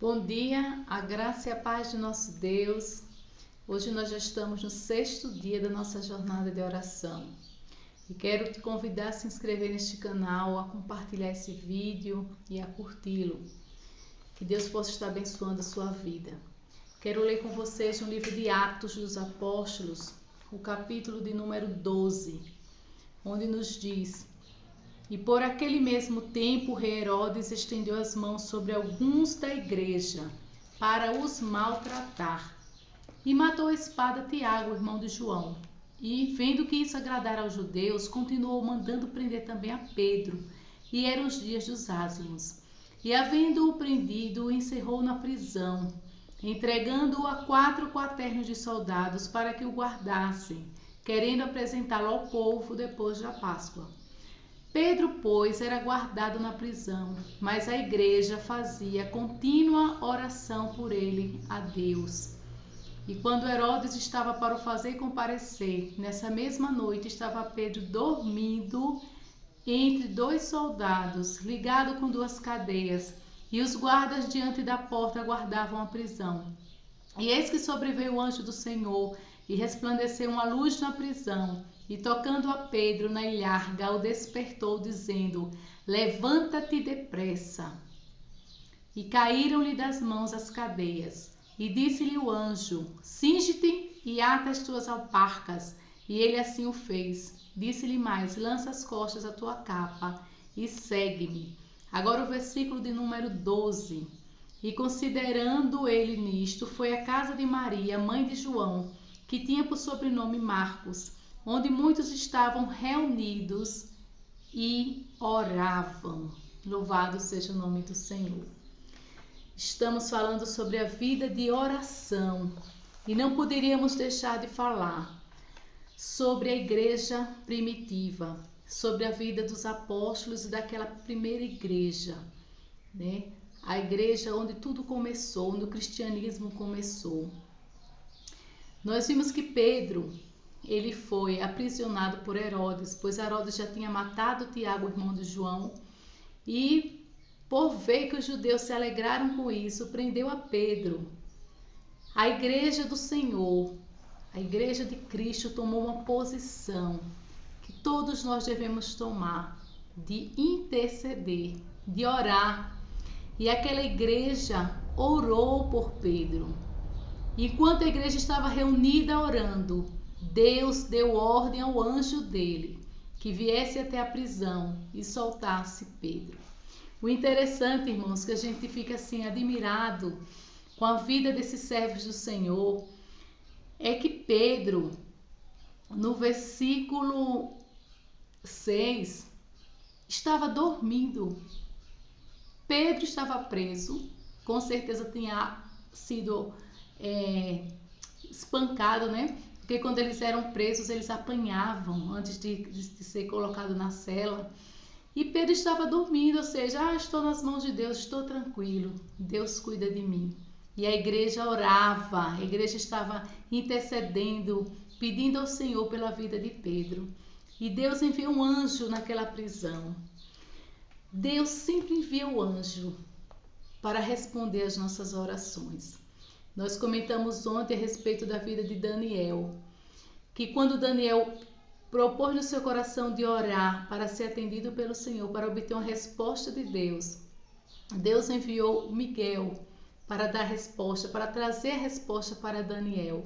Bom dia, a graça e a paz de nosso Deus. Hoje nós já estamos no 6º dia da nossa jornada de oração. E quero te convidar a se inscrever neste canal, a compartilhar esse vídeo e a curti-lo. Que Deus possa estar abençoando a sua vida. Quero ler com vocês no livro de Atos dos Apóstolos, o capítulo de número 12, onde nos diz: E por aquele mesmo tempo o rei Herodes estendeu as mãos sobre alguns da igreja para os maltratar. E matou a espada Tiago, irmão de João. E, vendo que isso agradara aos judeus, continuou mandando prender também a Pedro. E eram os dias dos ázimos. E, havendo-o prendido, o encerrou na prisão, entregando-o a 4 quaternos de soldados para que o guardassem, querendo apresentá-lo ao povo depois da Páscoa. Pedro, pois, era guardado na prisão, mas a igreja fazia contínua oração por ele a Deus. E quando Herodes estava para o fazer comparecer, nessa mesma noite estava Pedro dormindo entre 2 soldados, ligado com 2 cadeias, e os guardas diante da porta guardavam a prisão. E eis que sobreveio o anjo do Senhor, e resplandeceu uma luz na prisão, e tocando a Pedro na ilharga, o despertou, dizendo: Levanta-te depressa. E caíram-lhe das mãos as cadeias. E disse-lhe o anjo: Cinge-te e ata as tuas alparcas. E ele assim o fez. Disse-lhe mais: Lança as costas a tua capa e segue-me. Agora o versículo de número 12. E considerando ele nisto, foi à casa de Maria, mãe de João, que tinha por sobrenome Marcos, onde muitos estavam reunidos e oravam. Louvado seja o nome do Senhor. Estamos falando sobre a vida de oração e não poderíamos deixar de falar sobre a igreja primitiva, sobre a vida dos apóstolos e daquela primeira igreja, né? A igreja onde tudo começou, onde o cristianismo começou. Nós vimos que Pedro, ele foi aprisionado por Herodes, pois Herodes já tinha matado Tiago, irmão de João, e por ver que os judeus se alegraram com isso, prendeu a Pedro. A igreja do Senhor, a igreja de Cristo, tomou uma posição que todos nós devemos tomar, de interceder, de orar. E aquela igreja orou por Pedro. Enquanto a igreja estava reunida orando, Deus deu ordem ao anjo dele que viesse até a prisão e soltasse Pedro. O interessante, irmãos, que a gente fica assim admirado com a vida desses servos do Senhor, é que Pedro, no versículo 6, estava dormindo. Pedro estava preso, com certeza tinha sido espancado, né? Porque quando eles eram presos, eles apanhavam antes de ser colocado na cela. E Pedro estava dormindo, ou seja, estou nas mãos de Deus, estou tranquilo, Deus cuida de mim. E a igreja orava, a igreja estava intercedendo, pedindo ao Senhor pela vida de Pedro. E Deus enviou um anjo naquela prisão. Deus sempre envia o anjo para responder às nossas orações. Nós comentamos ontem a respeito da vida de Daniel, que quando Daniel propôs no seu coração de orar para ser atendido pelo Senhor, para obter uma resposta de Deus, Deus enviou Miguel para dar resposta, para trazer a resposta para Daniel.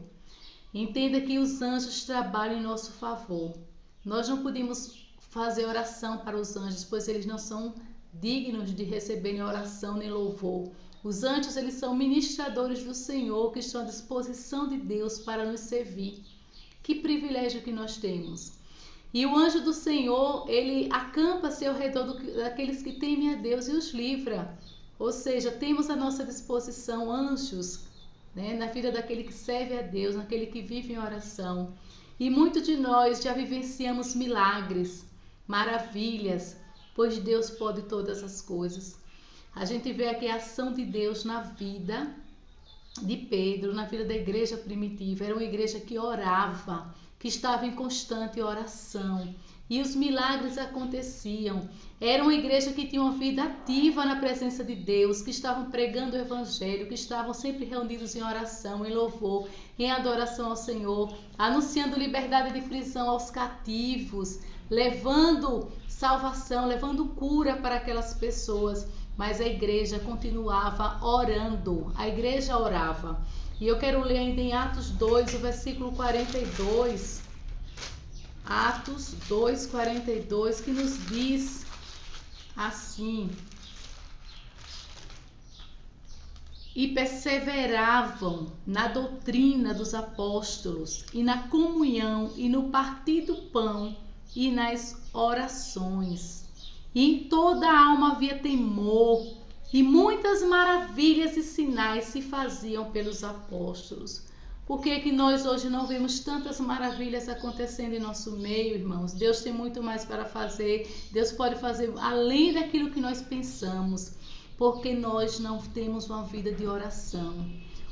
Entenda que os anjos trabalham em nosso favor. Nós não podemos fazer oração para os anjos, pois eles não são dignos de receberem oração nem louvor. Os anjos, eles são ministradores do Senhor, que estão à disposição de Deus para nos servir. Que privilégio que nós temos. E o anjo do Senhor, ele acampa-se ao redor daqueles que temem a Deus e os livra. Ou seja, temos à nossa disposição anjos, né, na vida daquele que serve a Deus, naquele que vive em oração. E muitos de nós já vivenciamos milagres, maravilhas, pois Deus pode todas as coisas. A gente vê aqui a ação de Deus na vida de Pedro, na vida da igreja primitiva. Era uma igreja que orava, que estava em constante oração, e os milagres aconteciam. Era uma igreja que tinha uma vida ativa na presença de Deus, que estavam pregando o evangelho, que estavam sempre reunidos em oração, em louvor, em adoração ao Senhor, anunciando liberdade de prisão aos cativos, levando salvação, levando cura para aquelas pessoas. Mas a igreja continuava orando, a igreja orava. E eu quero ler ainda em Atos 2, o versículo 42. Atos 2, 42, que nos diz assim: e perseveravam na doutrina dos apóstolos, e na comunhão, e no partir do pão, e nas orações. E em toda a alma havia temor, e muitas maravilhas e sinais se faziam pelos apóstolos. Por que que nós hoje não vemos tantas maravilhas acontecendo em nosso meio, irmãos? Deus tem muito mais para fazer. Deus pode fazer além daquilo que nós pensamos, porque nós não temos uma vida de oração.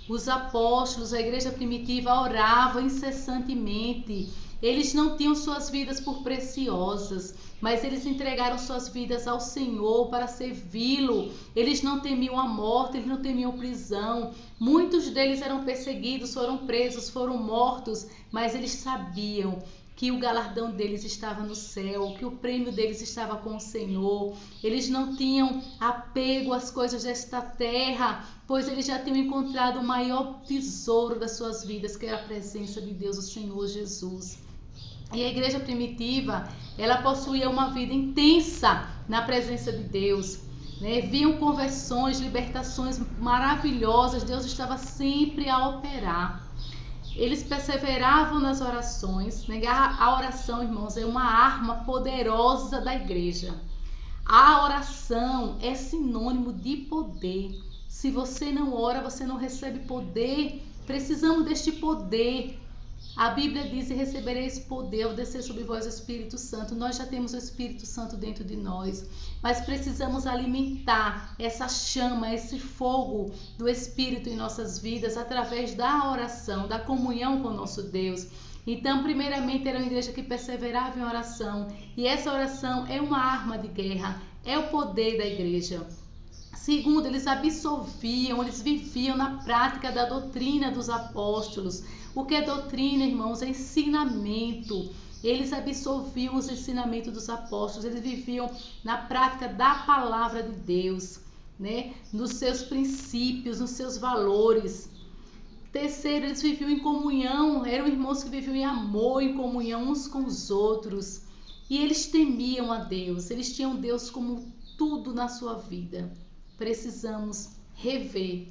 Os apóstolos, a igreja primitiva, oravam incessantemente. Eles não tinham suas vidas por preciosas, mas eles entregaram suas vidas ao Senhor para servi-lo. Eles não temiam a morte, eles não temiam prisão. Muitos deles eram perseguidos, foram presos, foram mortos, mas eles sabiam que o galardão deles estava no céu, que o prêmio deles estava com o Senhor. Eles não tinham apego às coisas desta terra, pois eles já tinham encontrado o maior tesouro das suas vidas, que era a presença de Deus, o Senhor Jesus. E a igreja primitiva, ela possuía uma vida intensa na presença de Deus, né? Viam conversões, libertações maravilhosas. Deus estava sempre a operar. Eles perseveravam nas orações, né? A oração, irmãos, é uma arma poderosa da igreja. A oração é sinônimo de poder. Se você não ora, você não recebe poder. Precisamos deste poder. A Bíblia diz: e recebereis poder ao descer sobre vós o Espírito Santo. Nós já temos o Espírito Santo dentro de nós, mas precisamos alimentar essa chama, esse fogo do Espírito em nossas vidas através da oração, da comunhão com o nosso Deus. Então, primeiramente, era uma igreja que perseverava em oração, e essa oração é uma arma de guerra, é o poder da igreja. Segundo, eles absorviam, eles viviam na prática da doutrina dos apóstolos. O que é doutrina, irmãos? É ensinamento. Eles absorviam os ensinamentos dos apóstolos, eles viviam na prática da palavra de Deus, né? Nos seus princípios, nos seus valores. Terceiro, eles viviam em comunhão, eram irmãos que viviam em amor, em comunhão uns com os outros. E eles temiam a Deus, eles tinham Deus como tudo na sua vida. Precisamos rever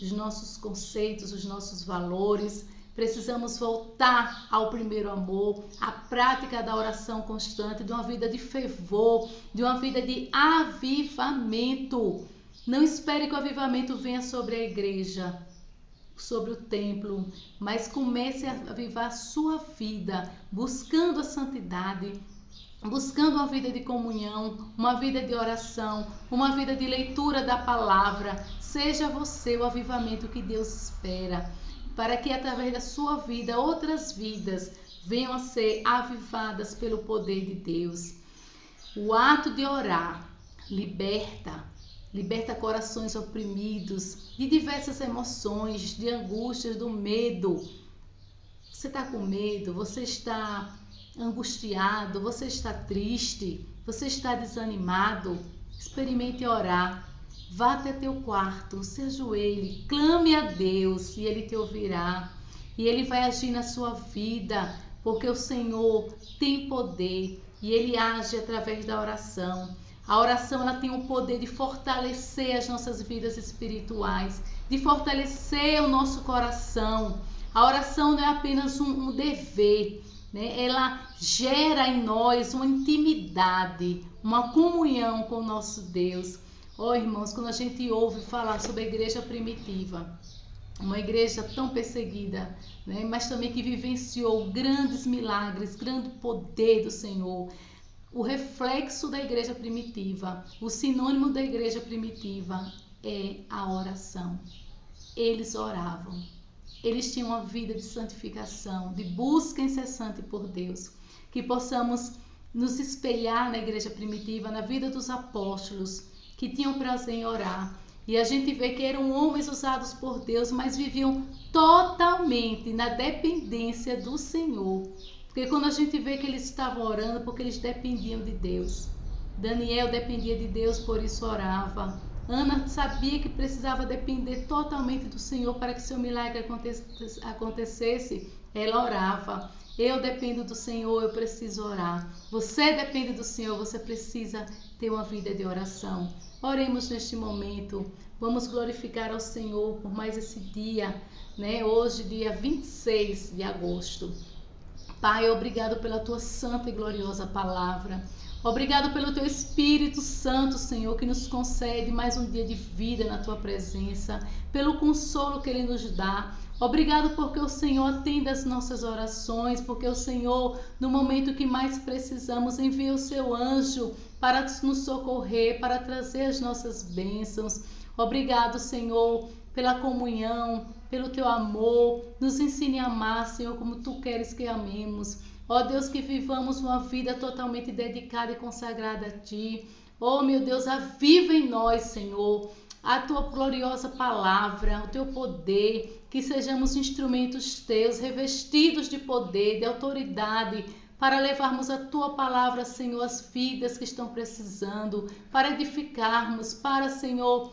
os nossos conceitos, os nossos valores. Precisamos voltar ao primeiro amor, à prática da oração constante, de uma vida de fervor, de uma vida de avivamento. Não espere que o avivamento venha sobre a igreja, sobre o templo, mas comece a avivar a sua vida, buscando a santidade, buscando uma vida de comunhão, uma vida de oração, uma vida de leitura da palavra. Seja você o avivamento que Deus espera, para que através da sua vida outras vidas venham a ser avivadas pelo poder de Deus. O ato de orar liberta corações oprimidos de diversas emoções, de angústias, do medo. Você está com medo? Você está angustiado? Você está triste? Você está desanimado? Experimente orar. Vá até teu quarto, se ajoelhe, clame a Deus e Ele te ouvirá. E Ele vai agir na sua vida, porque o Senhor tem poder e Ele age através da oração. A oração, ela tem o poder de fortalecer as nossas vidas espirituais, de fortalecer o nosso coração. A oração não é apenas um dever, né? Ela gera em nós uma intimidade, uma comunhão com o nosso Deus. Irmãos, quando a gente ouve falar sobre a igreja primitiva, uma igreja tão perseguida, né? Mas também que vivenciou grandes milagres, grande poder do Senhor. O reflexo da igreja primitiva, o sinônimo da igreja primitiva é a oração. Eles oravam, eles tinham uma vida de santificação, de busca incessante por Deus. Que possamos nos espelhar na igreja primitiva, na vida dos apóstolos, que tinham prazer em orar. E a gente vê que eram homens usados por Deus, mas viviam totalmente na dependência do Senhor. Porque quando a gente vê que eles estavam orando, porque eles dependiam de Deus. Daniel dependia de Deus, por isso orava. Ana sabia que precisava depender totalmente do Senhor para que seu milagre acontecesse. Ela orava. Eu dependo do Senhor, eu preciso orar. Você depende do Senhor, você precisa ter uma vida de oração. Oremos neste momento. Vamos glorificar ao Senhor por mais esse dia, né? Hoje, dia 26 de agosto. Pai, obrigado pela tua santa e gloriosa palavra. Obrigado pelo teu Espírito Santo, Senhor, que nos concede mais um dia de vida na tua presença, pelo consolo que ele nos dá. Obrigado porque o Senhor atende as nossas orações, porque o Senhor, no momento que mais precisamos, envia o seu anjo para nos socorrer, para trazer as nossas bênçãos. Obrigado, Senhor, pela comunhão, pelo teu amor. Nos ensine a amar, Senhor, como tu queres que amemos. Ó Deus, que vivamos uma vida totalmente dedicada e consagrada a ti. Ó meu Deus, aviva em nós, Senhor, a tua gloriosa palavra, o teu poder, que sejamos instrumentos teus, revestidos de poder, de autoridade, para levarmos a tua palavra, Senhor, às vidas que estão precisando, para edificarmos, para, Senhor,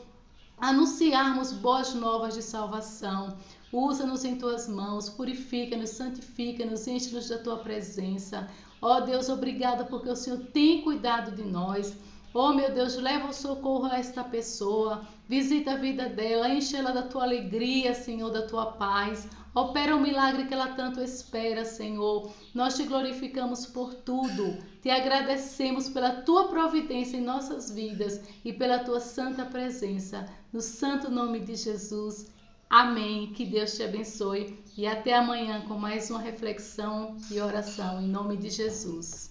anunciarmos boas novas de salvação. Usa-nos em tuas mãos, purifica-nos, santifica-nos, enche-nos da tua presença. Ó Deus, obrigada porque o Senhor tem cuidado de nós. Ó meu Deus, leva o socorro a esta pessoa, visita a vida dela, enche ela da tua alegria, Senhor, da tua paz. Opera o milagre que ela tanto espera, Senhor. Nós te glorificamos por tudo. Te agradecemos pela tua providência em nossas vidas e pela tua santa presença. No santo nome de Jesus. Amém. Que Deus te abençoe e até amanhã com mais uma reflexão e oração em nome de Jesus.